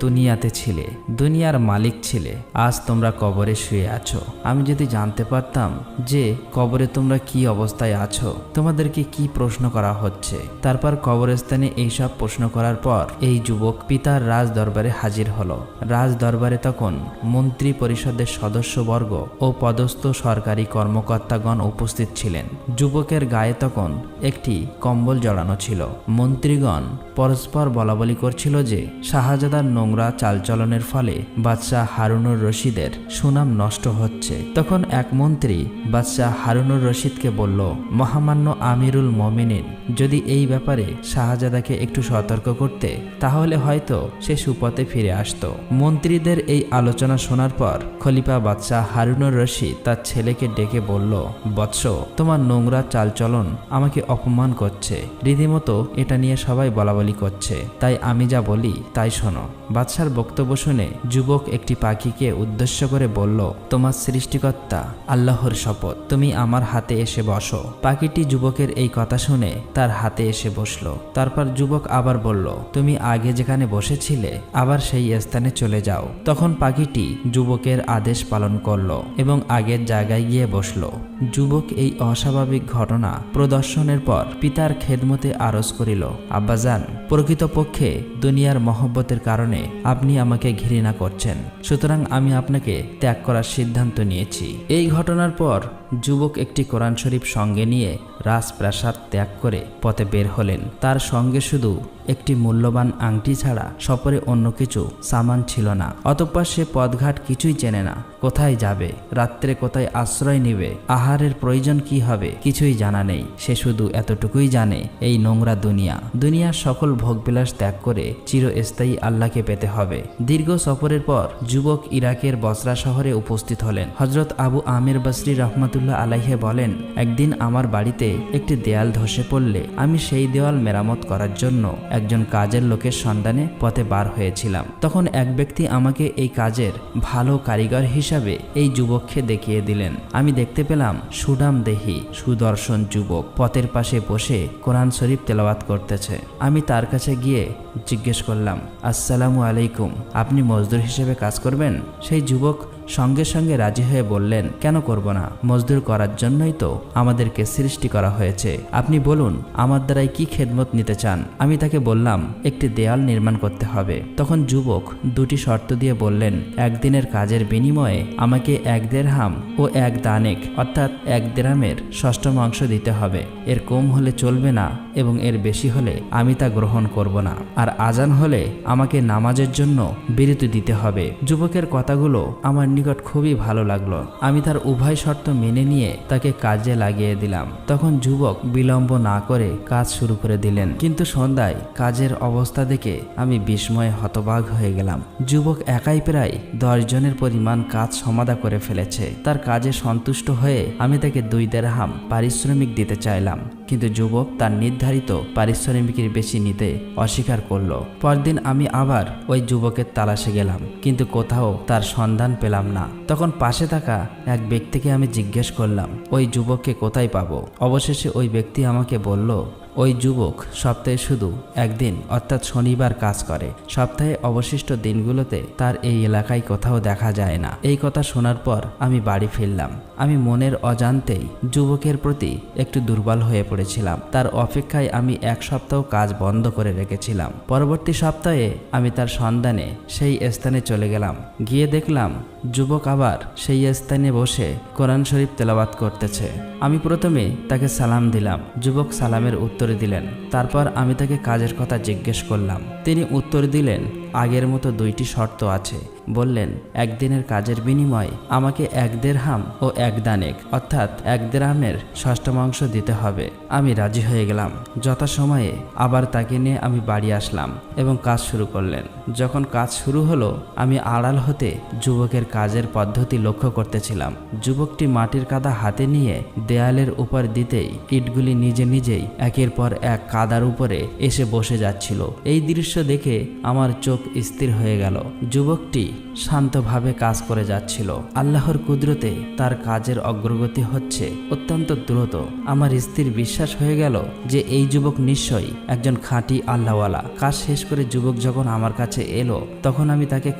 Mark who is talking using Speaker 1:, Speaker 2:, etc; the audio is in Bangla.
Speaker 1: দুনিয়াতে ছিলে, দুনিয়ার মালিক ছিলে, আজ তোমরা কবরে শুয়ে আছো। আমি যদি জানতে পারতাম যে কবরে তোমরা কি অবস্থায় আছো, তোমাদেরকে কি প্রশ্ন করা হচ্ছে। তারপর কবরস্থানে এইসব প্রশ্ন করার পর এই যুবক পিতার রাজ দরবারে হাজির হলো। রাজ দরবারে তখন মন্ত্রী পরিষদের সদস্যবর্গ ও পদস্থ সরকারি কর্মকর্তাগণ উপস্থিত ছিলেন। যুবকের গায়ে তখন একটি কম্বল জড়ানো ছিল। মন্ত্রীগণ পরস্পর বলাবলি করছিল যে শাহজাদার নোংরা চালচলনের ফলে বাদশাহ হারুনুর রশিদের সুনাম নষ্ট হচ্ছে। তখন এক মন্ত্রী বাদশাহ হারুনুর রশিদকে বলল, মহামান্য আমিরুল মোমিনিন যদি এই ব্যাপারে শাহজাদাকে একটু সতর্ক করতে, তাহলে হয়তো সে সুপথে ফিরে আসতো। মন্ত্রীদের এই আলোচনা শোনার পর খলিফা বাদশাহ হারুনুর রশিদ তার ছেলেকে ডেকে বলল, বৎস, তোমার নোংরা চালচলন আমাকে অপমান করছে। রীতিমতো এটা নিয়ে সবাই বলাবলি করছে, তাই আমি যা বলি তাই শোনো। বাদশার বক্তব্য শুনে যুবক একটি পাখিকে উদ্দেশ্য করে বলল, তোমার সৃষ্টিকর্তা আল্লাহর শপথ, তুমি আমার হাতে এসে বসো। পাখিটি যুবকের এই কথা শুনে তার হাতে এসে বসলো। তারপর যুবক আবার বলল, তুমি আগে যেখানে বসেছিলে আবার সেই স্থানে চলে যাও। তখন পাখিটি যুবকের আদেশ পালন করলো এবং আগের জায়গায় গিয়ে বসলো। যুবক এই অস্বাভাবিক ঘটনা প্রদর্শনের পর পিতার খেদমতে আরজ করিল, আব্বাজান, প্রকৃতপক্ষে দুনিয়ার মহব্বতের কারণে আপনি আমাকে ঘৃণা করছেন, সুতরাং আমি আপনাকে ত্যাগ করার সিদ্ধান্ত নিয়েছি। এই ঘটনার পর যুবক একটি কোরআন শরীফ সঙ্গে নিয়ে রাজপ্রাসাদ ত্যাগ করে পথে বের হলেন। তার সঙ্গে শুধু একটি মূল্যবান আংটি ছাড়া সপরে অন্য কিছু সামান ছিল না। অতঃপর সে পথঘাট কিছুই চেনে না, কোথায় যাবে, রাত্রে কোথায় আশ্রয় নেবে, আহারের প্রয়োজন কি হবে কিছুই জানা নেই। সে শুধু এতটুকুই জানে, এই নোংরা দুনিয়ার সকল ভোগবিলাস ত্যাগ করে চিরস্থায়ী আল্লাহকে পেতে হবে। দীর্ঘ সফরের পর যুবক ইরাকের বসরা শহরে উপস্থিত হলেন। হযরত আবু আমির বসরি রহমাতুল্লাহ আলাইহি বলেন, একদিন আমার বাড়িতে একটি দেয়াল ধসে পড়লে আমি সেই দেওয়াল মেরামত করার জন্য একজন কাজের লোকের সন্ধানে পথে বার হয়েছিলাম। তখন এক ব্যক্তি আমাকে এই কাজের ভালো কারিগর হিসাবে এই যুবককে দেখিয়ে দিলেন। আমি দেখতে পেলাম সুডাম দেহি সুদর্শন যুবক পথের পাশে বসে কোরআন শরীফ তেলাওয়াত করতেছে। আমি তার কাছে গিয়ে জিজ্ঞেস করলাম, আসসালামু আলাইকুম, আপনি মজদুর হিসেবে কাজ করবেন? সেই যুবক সঙ্গে সঙ্গে রাজি হয়ে বললেন, কেন করব না, মজদুর করার জন্যই তো আমাদেরকে সৃষ্টি করা হয়েছে। আপনি বলুন আমার দ্বারাই কি খেদমত নিতে চান। আমি তাকে বললাম, একটি দেয়াল নির্মাণ করতে হবে। তখন যুবক দুটি শর্ত দিয়ে বললেন, একদিনের কাজের বিনিময়ে আমাকে 1 দিরহাম ও 1 দানেক অর্থাৎ 1 দিরহামের ষষ্ঠম অংশ দিতে হবে। এর কম হলে চলবে না এবং এর বেশি হলে আমি তা গ্রহণ করব না। আর আজান হলে আমাকে নামাজের জন্য বিরতি দিতে হবে। যুবকের কথাগুলো আমার নিকট খুবই ভালো লাগলো। আমি তার উভয় শর্ত মেনে নিয়ে তাকে কাজে লাগিয়ে দিলাম। তখন যুবক বিলম্ব না করে কাজ শুরু করে দিলেন। কিন্তু সন্ধ্যায় কাজের অবস্থা দেখে আমি বিস্ময়ে হতবাক হয়ে গেলাম। যুবক একাই প্রায় 10 জনের পরিমাণ কাজ সমাধা করে ফেলেছে। তার কাজে সন্তুষ্ট হয়ে আমি তাকে 2 দিরহাম পারিশ্রমিক দিতে চাইলাম, কিন্তু যুবক তার নির্ধারিত পারিশ্রমিকের বেশি নিতে অস্বীকার করলো। পরদিন আমি আবার ওই যুবকের তালাশে গেলাম, কিন্তু কোথাও তার সন্ধান পেলাম না। তখন পাশে থাকা এক ব্যক্তিকে আমি জিজ্ঞেস করলাম, ওই যুবককে কোথায় পাবো? অবশেষে ওই ব্যক্তি আমাকে বলল, ওই যুবক সপ্তাহে শুধু একদিন অর্থাৎ শনিবার কাজ করে। সপ্তাহে অবশিষ্ট দিনগুলোতে তার এই এলাকায় কোথাও দেখা যায় না। এই কথা শোনার পর আমি বাড়ি ফিরলাম। আমি মনের অজান্তেই যুবকের প্রতি একটু দুর্বল হয়ে পড়েছিলাম। তার অপেক্ষায় আমি 1 সপ্তাহ কাজ বন্ধ করে রেখেছিলাম। পরবর্তী সপ্তাহে আমি তার সন্ধানে সেই স্থানে চলে গেলাম। গিয়ে দেখলাম যুবক আবার সেই স্থানে বসে কোরআন শরীফ তেলাওয়াত করতেছে। আমি প্রথমে তাকে সালাম দিলাম। যুবক সালামের উত্তর দিলেন। তারপর আমি তাকে কাজের কথা জিজ্ঞেস করলাম। তিনি উত্তর দিলেন, আগের মতো 2টি শর্ত আছে। বললেন, 1 দিনের কাজের বিনিময়ে আমাকে 1 দিরহাম ও 1 দানেক অর্থাৎ 1 দিরহামের ষষ্ঠম অংশ দিতে হবে। আমি রাজি হয়ে গেলাম। যথাসময়ে আবার তাকে নিয়ে আমি বাড়ি আসলাম এবং কাজ শুরু করলেন। যখন কাজ শুরু হলো, আমি আড়াল হতে যুবকের কাজের পদ্ধতি লক্ষ্য করতেছিলাম। যুবকটি মাটির কাদা হাতে নিয়ে দেয়ালের উপর দিতেই ইটগুলি নিজে নিজেই একের পর এক কাদার উপরে এসে বসে যাচ্ছিল। এই দৃশ্য দেখে আমার চোখ স্থির হয়ে গেল। যুবকটি শান্তভাবে কাজ করে যাচ্ছিল। আল্লাহর কুদরতে তার কাজের অগ্রগতি হচ্ছে অত্যন্ত দ্রুত। আমার স্ত্রীর বিশ্বাস হয়ে গেল যে এই যুবক নিশ্চয়ই একজন খাঁটি আল্লাহওয়ালা। কাজ শেষ করে যুবক যখন আমার কাছে এলো তখন আমি তাকে